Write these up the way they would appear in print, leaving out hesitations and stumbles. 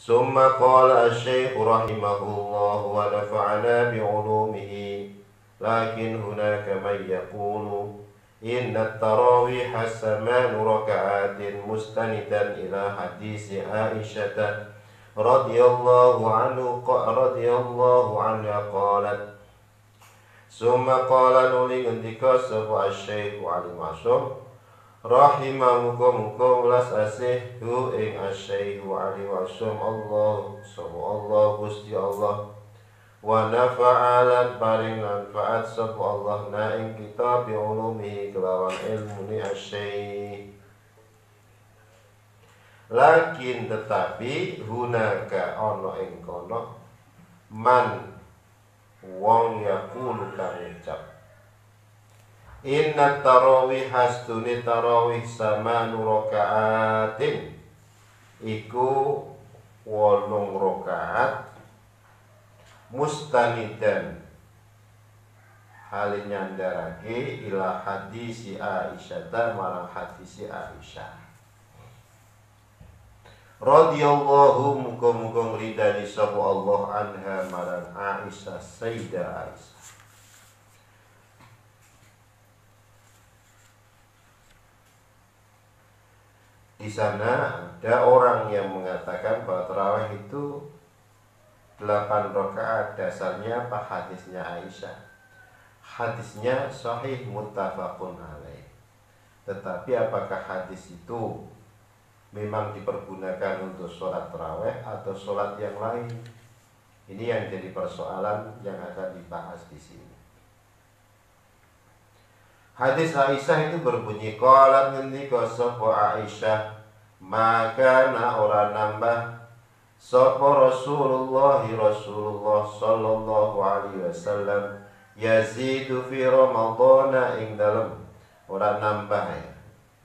Summa qala asy-syaikh rahimahullah wa nafa'ana bi'ulumihi. Lakin hunaka man yaqulu inna at-tarawih 8 raka'atin mustanidan ila hadis Aisyah radhiyallahu anha qalat. Summa qala nuli ngendika sapa asy-syaikh Ali Masyum rahimahukum welas asih hu ing asy-syaikh Ali Masyum Allah Gusti Allah wa nafa'alan paring manfaat sapa Allah na ing kita bi ulumihi kelawan ilmune asy-syaikh. Lakin tetapi hunaka ana ing kono man wong yaqulu kang ucap inna tarawih hastuni tarawih samanu rakaatin iku 8 rakaat mustanidan halin nyandarake ila hadisi Aisyah marang hadisi Aisyah radhiyallahu muga-muga ngridani sapa Allah anha marang Aisyah Sayyidah Aisyah. Di sana ada orang yang mengatakan bahwa tarawih itu 8 rakaat. Dasarnya apa? Hadisnya Aisyah. Hadisnya sahih muttafaqun alaih. Tetapi apakah hadis itu memang dipergunakan untuk sholat tarawih atau sholat yang lain? Ini yang jadi persoalan yang akan dibahas di sini. Hadis Aisyah itu berbunyi qalat ngendika sapa Aisyah maka na ora nambah sapa Rasulullah sallallahu alaihi wasallam yazidu fi Ramadhan ing dalem ora nambah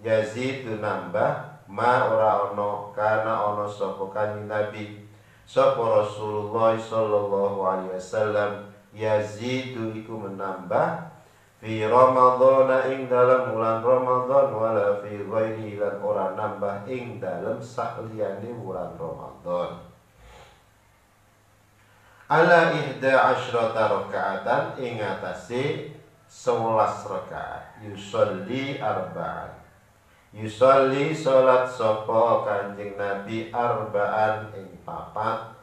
yazidu nambah ma ora ono kana ono sapa kanjeng Nabi sapa Rasulullah sallallahu alaihi wasallam yazidu iku menambah fi Ramadhan ing dalam bulan Ramadan wala fi ghairi lan ora nambah ing dalam sakliyane bulan Ramadan ala 11 rakaatan ing atase 11 rakaat yusolli arba'an yusolli salat sapa kanjeng Nabi arba'an ing patang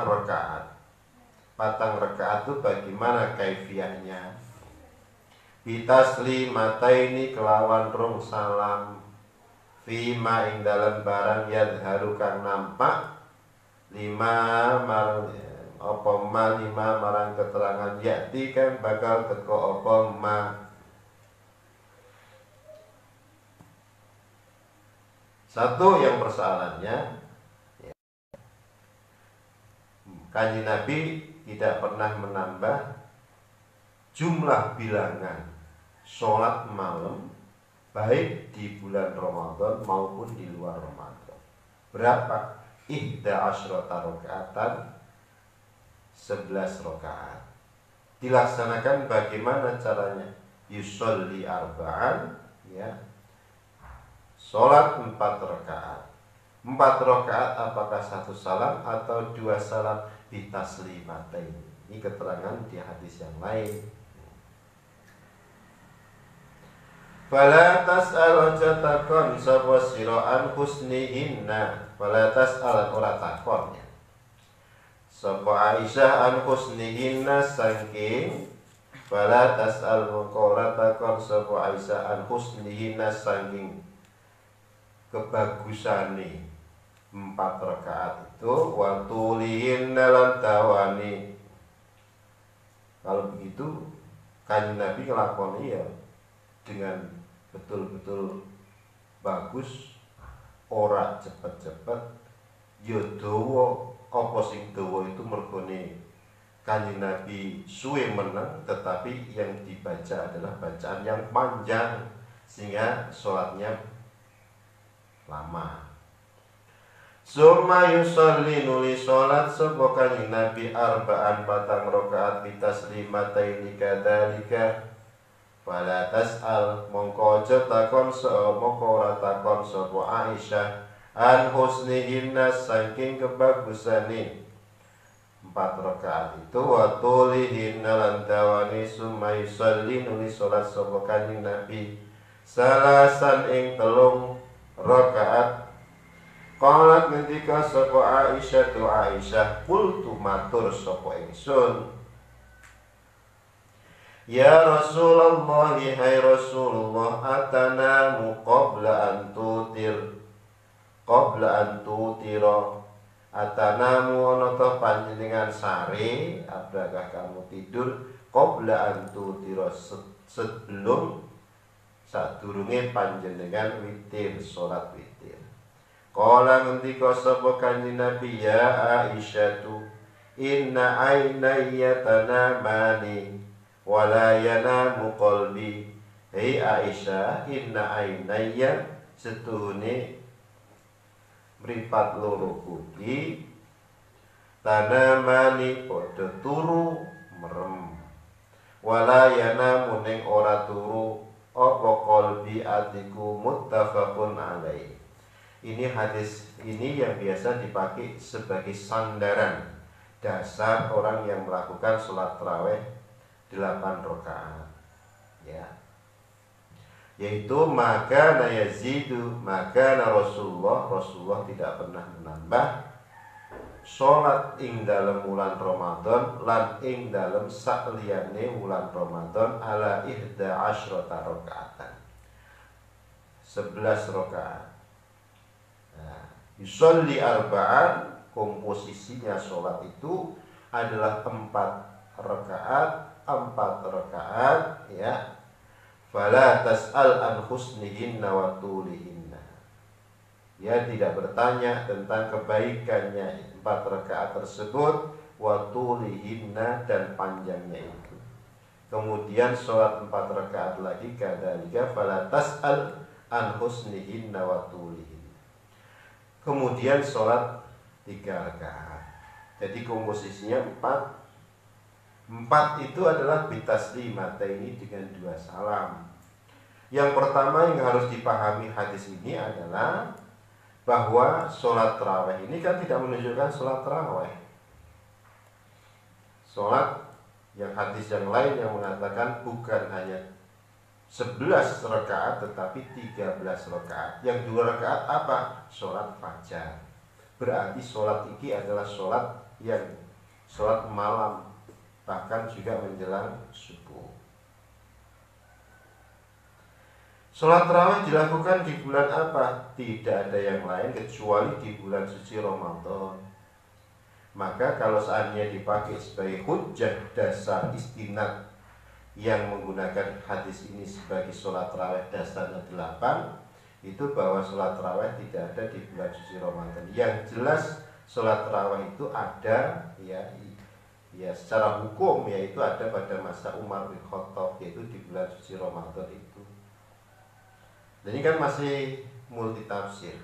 rakaat. Patang rakaat itu bagaimana kaifiahnya? Bitaslimataini kelawan rong salam fima ing dalam barang yadharu kang nampak lima marang keterangan yakti kan bakal teko apa ma. Satu yang persoalannya Kanjeng Nabi tidak pernah menambah jumlah bilangan sholat malam baik di bulan Ramadan maupun di luar Ramadan. Berapa? 11 rakaatan 11 rakaat. Dilaksanakan bagaimana caranya? Yusolli arba'an ya. Sholat 4 rakaat. 4 rakaat apakah 1 salam atau 2 salam? Bitaslimatain. Ini keterangan di hadis yang lain. Fala tas'al jatakon sapa sira an husnihinna. Fala tas'al ora takon ya. Sapa Aisyah an husnihinna saking fala tas'al ora takon sapa Aisyah an husnihinna saking kebagusane 4 rakaat itu watulihin dalam tawani. Kalau begitu kanjeng Nabi ngelakoni ya dengan betul-betul bagus, ora cepet-cepet ya dawa. Apa sing dawa itu mergone kanjeng Nabi suwe meneng, tetapi yang dibaca adalah bacaan yang panjang sehingga sholatnya lama. Summa yusolli nuli sholat sapa kanjeng Nabi arba'an 4 rakaat bitaslimataini kadzalika Fala tas'al mongko aja takon mongko ora takon sapa Aisyah an husnihinna saking kebagusane 4 rakaat itu wa tulihinna lan dawani summa yusalli nuli salat sapa kanjeng Nabi salasan ing 3 rakaat. Qalat ngendika sapa Aisyah qultu matur sapa ingsun ya Rasulullah hai Rasulullah atanamu qabla an tutira atanamu ana ta panjenengan sare apakah kamu tidur qabla an tutira sebelum sadurunge panjenengan witir salat witir. Qala ngendika sapa kanjeng Nabi ya Aisyatu inna ainayya tanamani wala yanamu qalbi. Hei Aisyah, inna ainayya setuhune mripat loro kuki tanamani padha turu merem wala yanamu ning ora turu apa qalbi atiku muttafaqun alaih. Ini hadis ini yang biasa dipakai sebagai sandaran dasar orang yang melakukan sholat tarawih 8 rakaat ya, yaitu maka Rasulullah tidak pernah menambah sholat ing dalam bulan Ramadan lan ing dalam sakliyane bulan Ramadan ala 11 rakaatan 11 rakaat. Nah, yusolli arba'an komposisinya sholat itu adalah 4 rakaat ya. Fala tas'al an husnihinna wa tulihinna. Ya tidak bertanya tentang kebaikannya 4 rakaat tersebut wa tulihinna dan panjangnya itu. Kemudian sholat 4 rakaat lagi kadzalika fala tas'al an husnihinna wa tulihinna. Kemudian sholat 3 rakaat. Jadi komposisinya 4 itu adalah bitaslimata ini dengan 2 salam. Yang pertama yang harus dipahami hadis ini adalah bahwa sholat tarawih ini kan tidak menunjukkan sholat tarawih. Sholat yang hadis yang lain yang mengatakan bukan hanya 11 rakaat tetapi 13 rakaat. Yang 2 rakaat apa? Sholat fajar. Berarti sholat ini adalah sholat yang sholat malam, bahkan juga menjelang subuh. Sholat tarawih dilakukan di bulan apa? Tidak ada yang lain kecuali di bulan suci Ramadan. Maka kalau seandainya dipakai sebagai hujjah dasar istinad yang menggunakan hadis ini sebagai sholat tarawih dasarnya 8, itu bahwa sholat tarawih tidak ada di bulan suci Ramadan. Yang jelas sholat tarawih itu ada ya secara hukum yaitu ada pada masa Umar bin Khattab, yaitu di bulan suci Ramadan itu. Dan ini kan masih multi tafsir.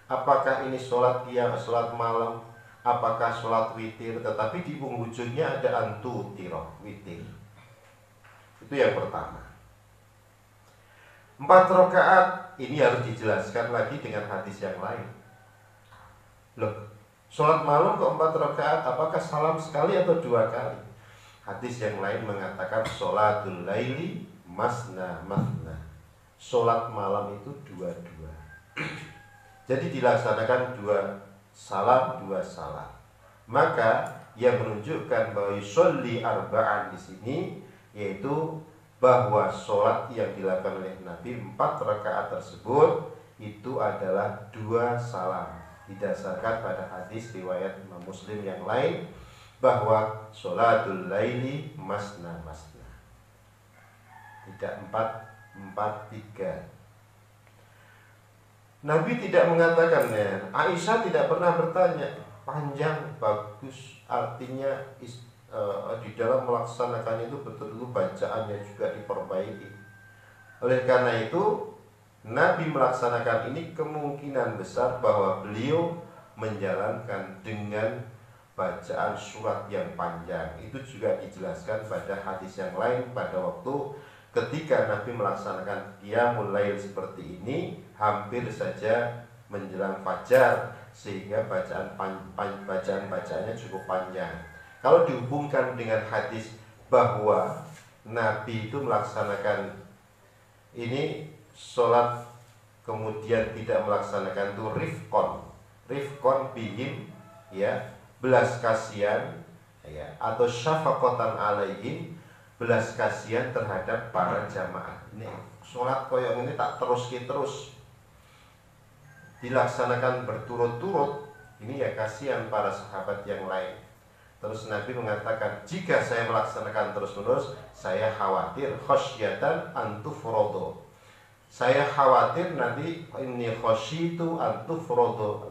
Apakah ini sholat qiyam, sholat malam, apakah sholat witir? Tetapi di penghujungnya ada antutiro, witir. Itu yang pertama. 4 rakaat ini harus dijelaskan lagi dengan hadis yang lain. Loh, sholat malam ke 4 rakaat apakah salam sekali atau 2 kali? Hadis yang lain mengatakan sholatul laili masna masna. Sholat malam itu 2-2. Jadi dilaksanakan 2 salam. Maka yang menunjukkan bahwa yusolli arba'an di sini yaitu bahwa sholat yang dilakukan oleh Nabi 4 rakaat tersebut itu adalah 2 salam. Didasarkan pada hadis riwayat Imam Muslim yang lain bahwa sholatul laili masna masna, tidak 4-3. Nabi tidak mengatakannya. Aisyah tidak pernah bertanya panjang bagus, artinya di dalam melaksanakannya itu betul-betul bacaannya juga diperbaiki. Oleh karena itu Nabi melaksanakan ini kemungkinan besar bahwa beliau menjalankan dengan bacaan surat yang panjang. Itu juga dijelaskan pada hadis yang lain pada waktu ketika Nabi melaksanakan qiyamul lail seperti ini hampir saja menjelang fajar, sehingga bacaannya cukup panjang. Kalau dihubungkan dengan hadis bahwa Nabi itu melaksanakan ini sholat kemudian tidak melaksanakan itu rifkon bihim, ya, belas kasihan, ya, atau syafaqatan alaihim, belas kasihan terhadap para jamaah. Ini sholat koyong ini tak terus dilaksanakan berturut-turut, ini ya kasihan para sahabat yang lain. Terus Nabi mengatakan, jika saya melaksanakan terus-menerus, saya khawatir khasyatan antufrodo. Saya khawatir nanti ini khasyitu antufrodo.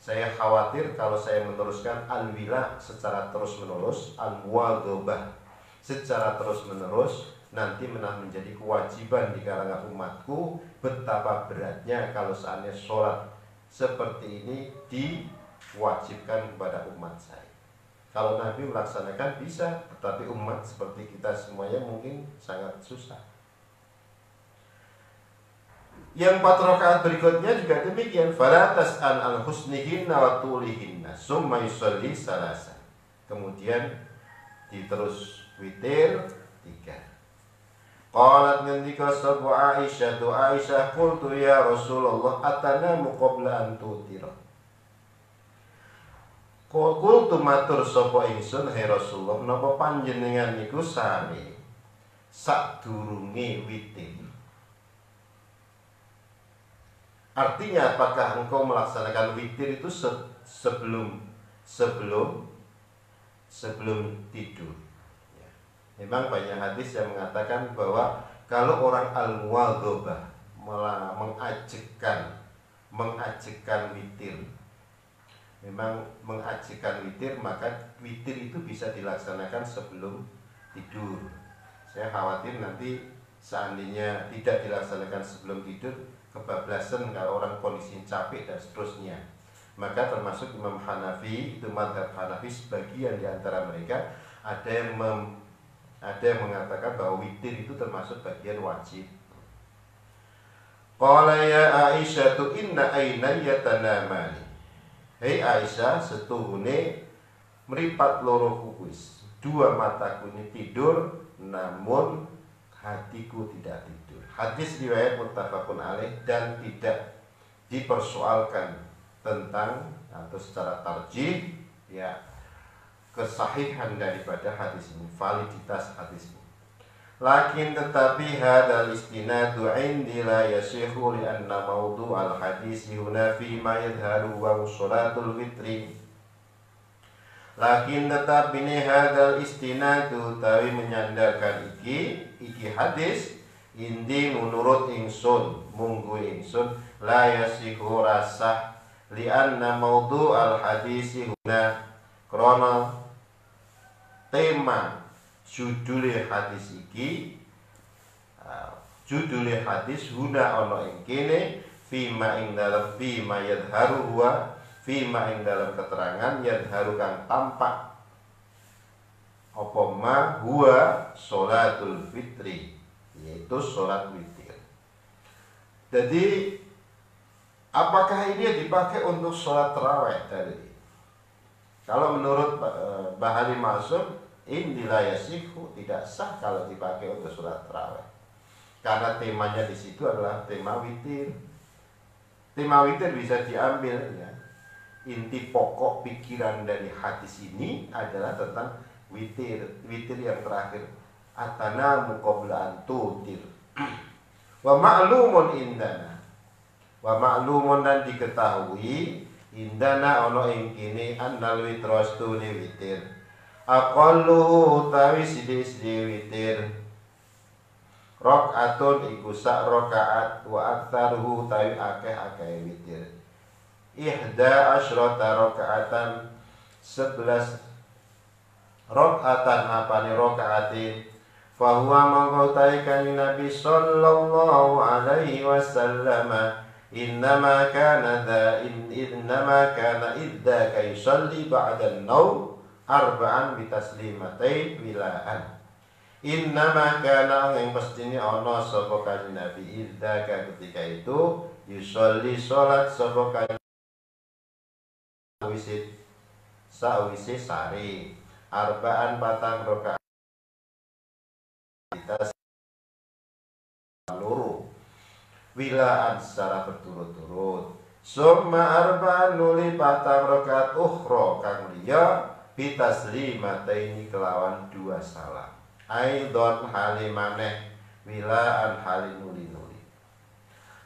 Saya khawatir kalau saya meneruskan al-wila secara terus-menerus, al-wadobah secara terus-menerus, nanti menjadi kewajiban di kalangan umatku. Betapa beratnya kalau seandainya sholat seperti ini diwajibkan kepada umat saya. Kalau Nabi melaksanakan bisa, tetapi umat seperti kita semuanya mungkin sangat susah. Yang 4 rakaat berikutnya juga demikian. Fala tas'al al husnihinna wa tulihinna summa yusalli salasan. Kemudian diterus witir 3. Qalat ngendika sapa Aisyah qultu ya Rasulullah atanamu qabla an tutira. Qultu matur sapa ingsun hai Rasulullah, napa panjenengan niku sami sadurunge witir? Artinya apakah engkau melaksanakan witir itu sebelum tidur? Memang banyak hadis yang mengatakan bahwa kalau orang al-muwadhabah mengajekkan witir, memang mengajekkan witir, maka witir itu bisa dilaksanakan sebelum tidur. Saya khawatir nanti seandainya tidak dilaksanakan sebelum tidur, kebablasan kalau orang kondisi capek dan seterusnya. Maka termasuk Imam Hanafi, itu mazhab Hanafi, sebagian di antara mereka ada yang mengatakan bahwa witir itu termasuk bagian wajib. Qala ya Aisyah inna aynaya tanamani. Hei Aisyah, setuhune meripat loro kukuis, 2 mataku ini tidur, namun hatiku tidak tidur. Hadis riwayat muttafaqun alaih dan tidak dipersoalkan tentang atau secara tarjih, ya, kesahihan daripada hadis ini, validitas hadis ini. Lakin tetapi hadal istinadu indi la yasihu li anna mawdu al hadis huna fi ma yadharu wa sholatul witri. Lakin tetapi ini hadal istinadu tawi menyandarkan iki hadis indi menurut ingsun munggu ingsun la yasihu rasah li anna mawdu al hadis huna krana tema judule hadis iki, judule hadis huna ono ing kene fima ing yadharu huwa fima ing dalam keterangan yadharu kang tampak apa ma huwa sholatul fitri, yaitu sholat witir. Jadi apakah ini dipakai untuk sholat tarawih tadi? Kalau menurut Bahari Masum, indilah yasihu, tidak sah kalau dipakai untuk sholat tarawih, karena temanya di situ adalah tema witir. Tema witir bisa diambil, ya. Inti pokok pikiran dari hadis ini adalah tentang witir yang terakhir, atanamu qabla an tutir. Wa ma'lumun indana, wa ma'lumun, dan diketahui indana ono ing kini annal witrastune witir aqallu tawi sidi-sidi witir rakaatun iku sak rakaat wa aktsaruhu tawi akeh-akeh witir ihda asyrata rakaatan 11 rakaatan apane rakaatin fahuwa mangkautai kanjeng Nabi sallallahu alaihi wasallam innama kana idza yusalli ba'da an-naum arba'an bi taslimatain wilaan. Innama kana yang pastine ana sapa kanjeng Nabi idza ketika itu yusolli salat sapa kanjeng sawise sari arba'an patang rakaat kita loro wilaan secara berturut-turut summa arba'an nuli patang rakaat ukhra kang liya bitaslimataini kelawan dua salam aidon halimaneh wilaan halinuli-nuli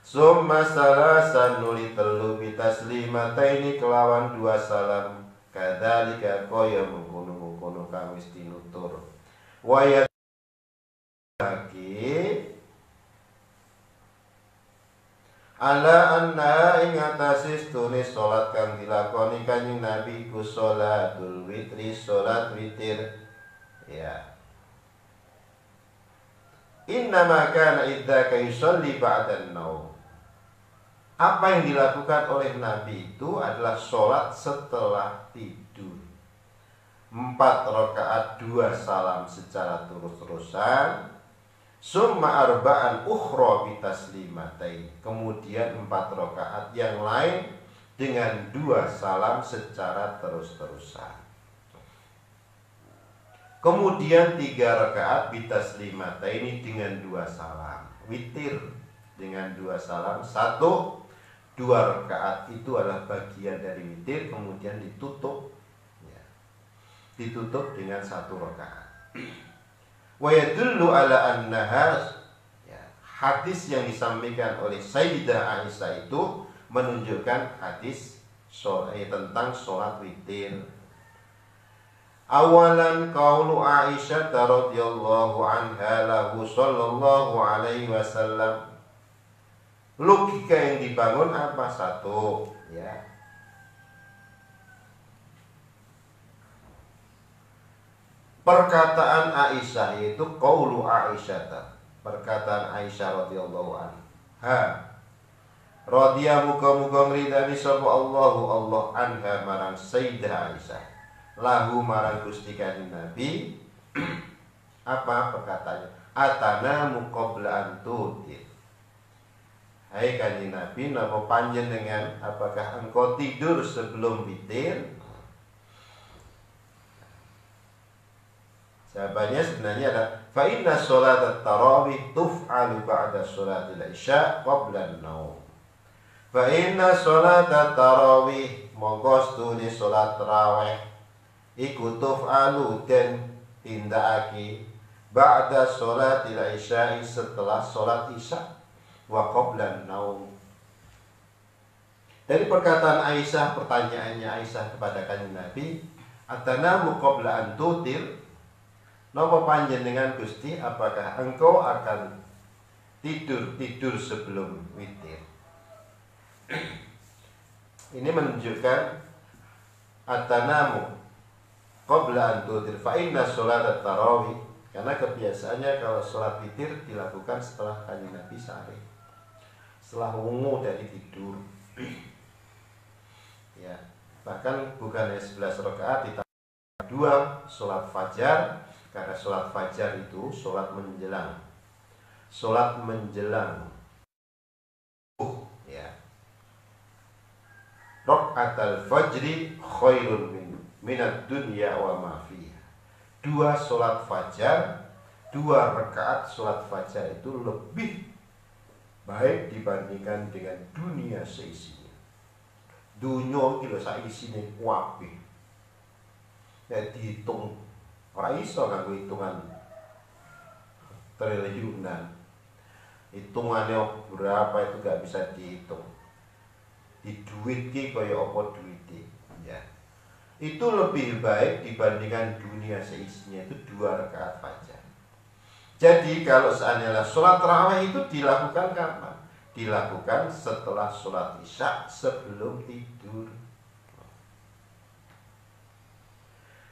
summa salasan nuli telu bitaslimataini kelawan dua salam kadzalika kaya mengkono-mengkono kang wis tinutur waya lagi ala anna ing atase stune salat kang dilakoni kanjeng Nabi ku salatul witri salat witir ya. Innama kana idza yusalli ba'da an-naum. Apa yang dilakukan oleh Nabi itu adalah sholat setelah tidur. 4 rakaat 2 salam secara terus-terusan. Summa arba'an ukhra bitaslimatain. Kemudian 4 rakaat yang lain dengan 2 salam secara terus-terusan. Kemudian 3 rakaat bitaslimataini dengan 2 salam. Witir dengan 2 salam. 1, 2 rakaat itu adalah bagian dari witir, kemudian ditutup ya. Ditutup dengan 1 rakaat. Wa yadullu ala annaha ya, hadis yang disampaikan oleh Sayyidah Aisyah itu menunjukkan hadis tentang sholat witir. Awalan qaulu Aisyah radhiyallahu anha lahu sallallahu alaihi wasallam. Logika yang dibangun apa? 1 ya. Perkataan Aisyah yaitu qaulu Aisyah. Perkataan Aisyah radhiyallahu anha. Radhiya muga-muga ngridani sapa Allah anha marang Sayyidah Aisyah. Lahu marang Gusti Kanjeng Nabi apa perkataannya? Atana muqabla antutir. Hai Kanjeng Nabi, napa panjenengan apakah engkau tidur sebelum witir? Jawabannya sebenarnya ada fa inna sholatat tarawih tuf'alu ba'da sholatil isya qabla an-naum. Fa inna sholatat tarawih monggo stune salat tarawih iku tuf'alu den tindakake ba'da sholatil isya setelah salat isya wa qabla an-naum. Dari perkataan Aisyah, pertanyaannya Aisyah kepada kanjeng Nabi, atanamu qabla an tutir, napa panjenengan Gusti, apakah engkau akan tidur sebelum witir? Ini menunjukkan atanamu qabla an tutir fa inna sholatat tarawih, karena kebiasaannya kalau sholat witir dilakukan setelah kanjeng Nabi sehari, setelah wungu dari tidur ya. Bahkan bukan 11 rakaat ditambah 2 sholat fajar, karena sholat fajar itu sholat menjelang ya. Rakaatul fajri khairun minad dunya wa ma fiha. 2 sholat fajar, 2 rakaat sholat fajar itu lebih baik dibandingkan dengan dunia seisinya. Dunia iki lho sak isine kabeh. Nek dihitung ora iso nganggo hitungan triliunan. Hitungannya berapa itu gak bisa dihitung. Di duit ki kaya apa duit ya. Itu lebih baik dibandingkan dunia seisinya, itu 2 rakaat fajar. Jadi kalau seandainya sholat tarawih itu dilakukan kapan? Dilakukan setelah sholat isya sebelum tidur.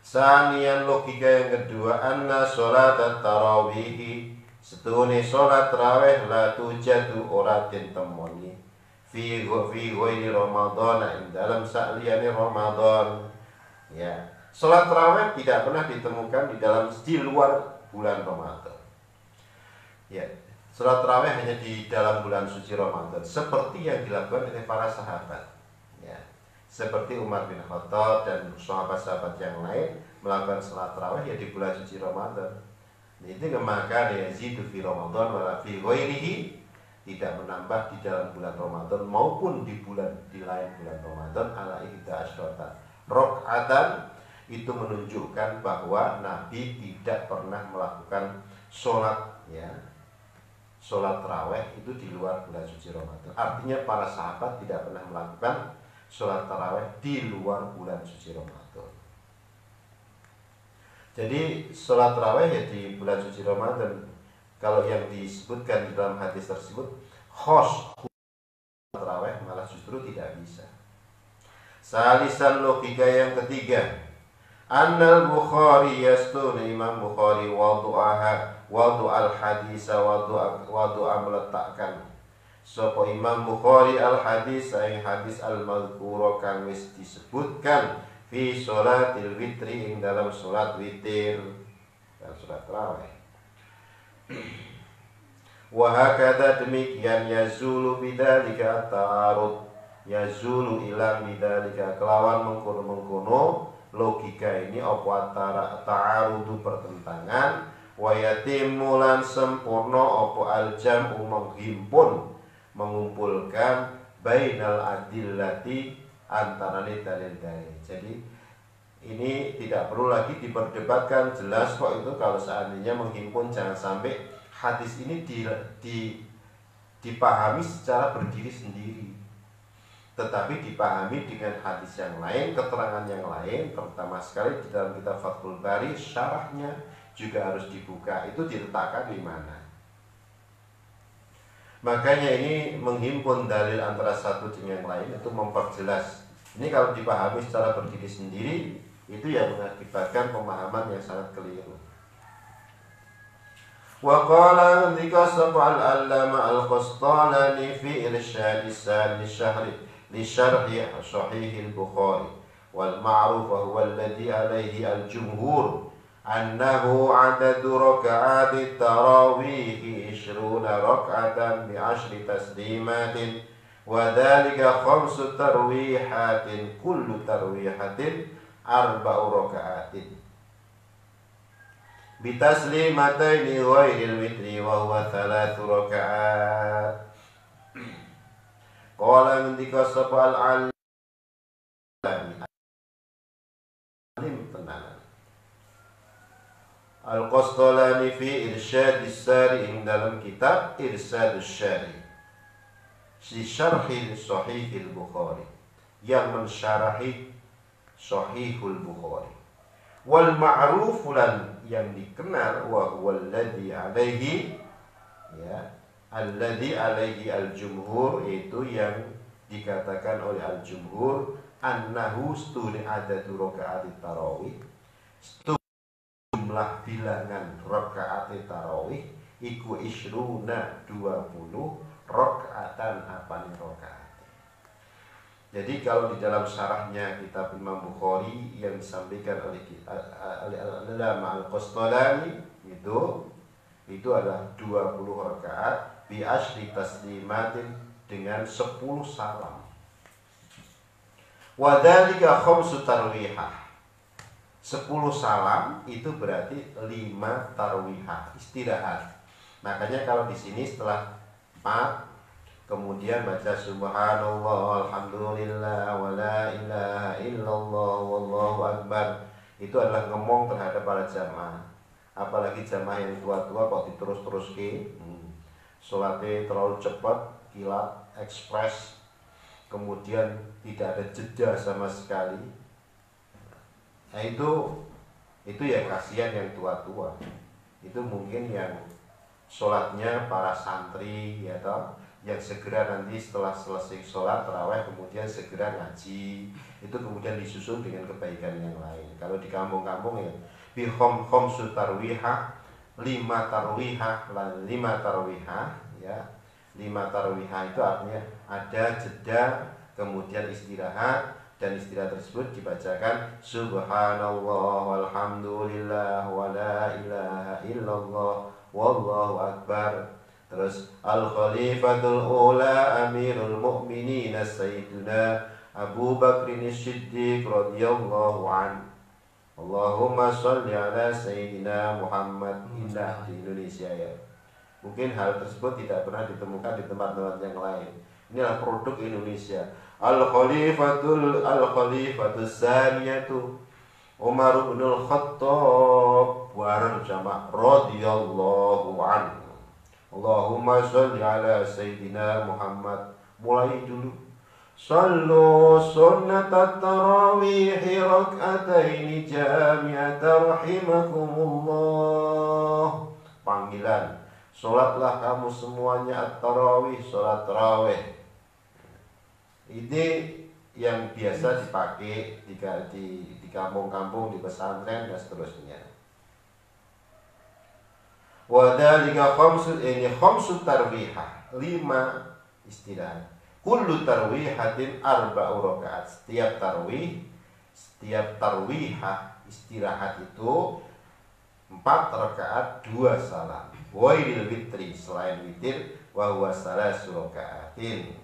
Sanian logika yang kedua, anna sholat tarawih, setune sholat tarawih la tujadu ora den temoni fi ghairi Ramadan, dalam sa'liyani Ramadan. Ya, salat tarawih tidak pernah ditemukan di luar bulan Ramadan. Ya, salat tarawih hanya di dalam bulan suci Ramadan, seperti yang dilakukan oleh para sahabat. Ya, seperti Umar bin Khattab dan sahabat-sahabat yang lain melakukan salat tarawih ya di bulan suci Ramadan. Itu maka yazidu fi Ramadan wala fi ghairihi, tidak menambah di dalam bulan Ramadan maupun di lain bulan Ramadan ala ihda asyrata rakaatan. Itu menunjukkan bahwa Nabi tidak pernah melakukan sholat taraweh itu di luar bulan suci Ramadan. Artinya para sahabat tidak pernah melakukan sholat taraweh di luar bulan suci Ramadan. Jadi sholat taraweh ya di bulan suci Ramadan. Kalau yang disebutkan di dalam hadis tersebut khos taraweh malah justru tidak bisa. Salisan logika yang ketiga, Annal Bukhari yastuni, Imam Bukhari wadu'al hadis wadu'a meletakkan sapa Imam Bukhari al hadis ing hadis al mazkura kang wis disebutkan fi sholatil witri ing dalam salat witir dan salat tarawih. Wa hakadha demikian yazulu bidzalika ta'arud, yazulu ilang bidzalika kelawan mengkono-mengkono logika ini apa antara ta'arudu pertentangan wa yatimmu lan sempurna apa al-jam'u mengumpulkan bainal adillati antarane dalil-dalil. Jadi ini tidak perlu lagi diperdebatkan, jelas kok itu kalau seandainya menghimpun. Jangan sampai hadis ini dipahami secara berdiri sendiri, tetapi dipahami dengan hadis yang lain, keterangan yang lain. Terutama sekali di dalam kitab Fathul Bari, syarahnya juga harus dibuka, itu diletakkan di mana. Makanya ini menghimpun dalil antara satu dengan yang lain itu memperjelas. Ini kalau dipahami secara berdiri sendiri, itu yang mengakibatkan pemahaman yang sangat keliru. Wa qala dzika sab'al allama al-Qastalani fi irsyad li syarhi sahih al-Bukhari wal ma'ruf wa huwa alladhi alayhi al-jumhur annahu adadu raka'ati tarawih 20 rak'atan bi 10 taslimatin wa dhalika 5 tarwihatin kullu tarwihatin 4 raka'atin bi taslimataini ghairil witri wa huwa 3 raka'at. Qala ngendika sapa al-alim tenanan Al-Qastalani fi Irsyadis Sari, dalam kitab Irsyadus Syari si syarhi Sahihil Bukhari, yang mensyarahi Sahihul Bukhari. Wal ma'rufulan, yang dikenal, wa huwa alladhi alaihi, alladhi alaihi al-jumhur, itu yang dikatakan oleh al-jumhur, annahu stuni adadu raka'ati tarawih, jumlah bilangan rakaat tarawih iku isruna 20 rakaatan apane rakaat. Jadi kalau di dalam syarahnya kitab Imam Bukhari yang disampaikan oleh Al-Allama Al-Qastalani itu adalah 20 rakaat bi asyri taslimatin, dengan 10 salam. Wa dzalika 5 tarwihah. 10 salam itu berarti 5 tarwihah, istirahat. Makanya kalau di sini setelah 4 kemudian baca subhanallah alhamdulillah wa la ilaha illallah wallahu akbar, itu adalah ngomong terhadap para jamaah. Apalagi jamaah yang tua-tua kok diterus-teruske, sholatnya terlalu cepat, kilat, ekspres, kemudian tidak ada jeda sama sekali. Nah itu ya kasihan yang tua-tua. Itu mungkin yang sholatnya para santri, ya toh, yang segera nanti setelah selesai sholat tarawih kemudian segera ngaji, itu kemudian disusul dengan kebaikan yang lain. Kalau di kampung-kampung ya bihom khamsu tarwihah, 5 tarwihah, 5 tarwihah, ya 5 tarwihah itu artinya ada jeda, kemudian istirahat, dan istirahat tersebut dibacakan subhanallah walhamdulillah wa la ilaha illallah wallahu akbar. Terus al-khalifatul ula amirul mu'minin sayyiduna Abu Bakrin Siddiq radhiyallahu an. Allahumma sholli ala sayyidina Muhammad. Indah di Indonesia ya. Mungkin hal tersebut tidak pernah ditemukan di tempat-tempat yang lain. Inilah produk Indonesia. Al-Khalifatul Saniyatu Umar bin Al-Khattab bareng sama radhiyallahu anhu. Allahumma sholli ala sayyidina Muhammad. Mulai dulu. Sallu sunnatat tarawih rak'ataini jami'atan rahimakumullah. Panggilan, sholatlah kamu semuanya at-tarawih, sholat tarawih. Ini yang biasa dipakai di kampung-kampung, di pesantren dan seterusnya. Wadhalika khamsu tarwihah, 5 istirahat. Kullu tarwihatin arba'u rakaat. Setiap tarwihah istirahat itu 4 rakaat 2 salam. Wailil witri, selain witir, wa huwa salasu rakaatin.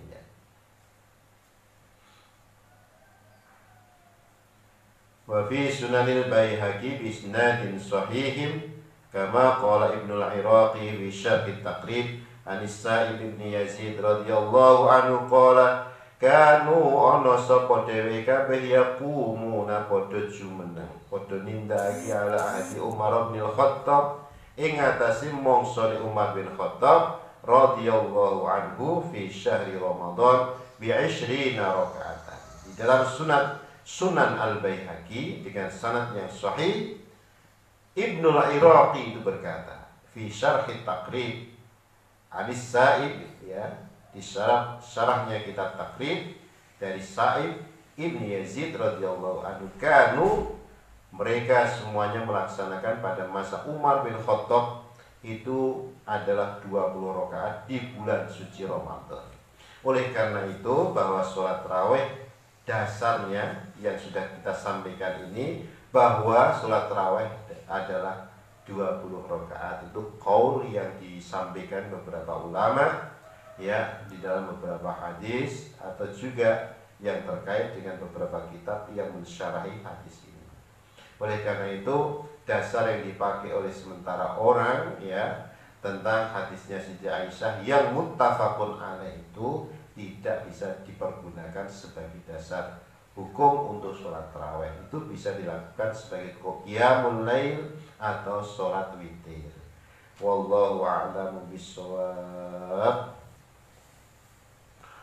Wa fi sunanil Baihaqi bi isnadin sahihin kama qala Ibnu al-Iraqi fi syarh at-Taqrib an Sa'id bin Yazid radhiyallahu anhu qala kanu ana sapa dhewe kabeh yaqumuna padha jumeneng padha nindakake ala ahdi Umar bin Khattab ing atase mangsa Umar bin Khattab radhiyallahu anhu fi syahri Ramadan bi 20 rakaatan. Di dalam Sunan Al-Baihaqi dengan sanad yang sahih, Ibnu al-Iraqi itu berkata fi syarh at-Taqrib Anis Sa'id ya, di syarahnya kitab Taqrib dari Sa'id Ibn Yazid radhiyallahu anhu, kanu mereka semuanya melaksanakan pada masa Umar bin Khattab itu adalah 20 rakaat di bulan suci Ramadan. Oleh karena itu bahwa sholat tarawih dasarnya yang sudah kita sampaikan ini, bahwa sholat tarawih adalah 20 rakaat. Itu qaul yang disampaikan beberapa ulama ya di dalam beberapa hadis atau juga yang terkait dengan beberapa kitab yang mensyarahi hadis ini. Oleh karena itu dasar yang dipakai oleh sementara orang ya tentang hadisnya Siti Aisyah yang muttafaqun alaih itu tidak bisa dipergunakan sebagai dasar hukum untuk sholat tarawih. Itu bisa dilakukan sebagai qiyamul lail atau sholat witir. Wallahu a'lamu bissawab.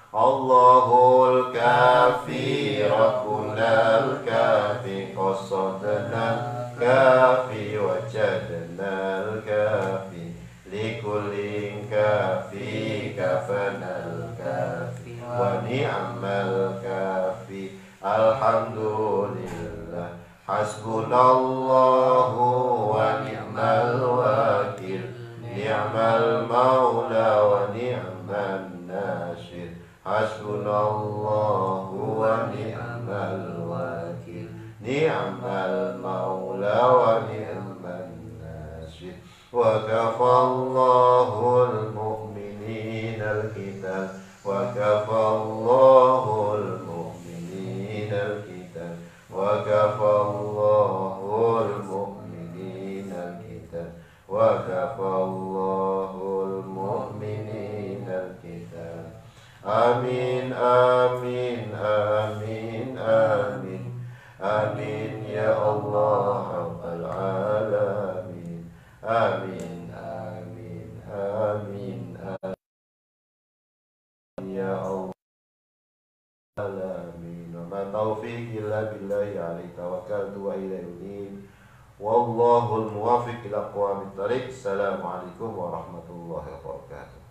Allahul kafi rabbunal kafi qasadna kafi wajadnal kafi likullin kafi kafanal kafi wa ni'mal kafi. Alhamdulillah hasbunallahu wa ni'mal wakil ni'mal maula wa ni'man nasir. Hasbunallahu wa ni'mal wakil ni'mal maula wa ni'man nasir. Wa kafallahu al-mu'minin al-kitab wa kafallahu al-mu'minin al-kitab wa kafallahu al-mu'minin al-kitab wa kafallahu al-mu'minin al-kitab. Amin amin amin amin amin ya Allah rabbal alamin. Amin amin amin amin ya Allah alamin. Wa ma taufiqi illa billahi alaihi tawakkaltu wa ilaihi unib. Wallahul muwaffiq ila aqwamit thariq. Assalamualaikum warahmatullahi wabarakatuh.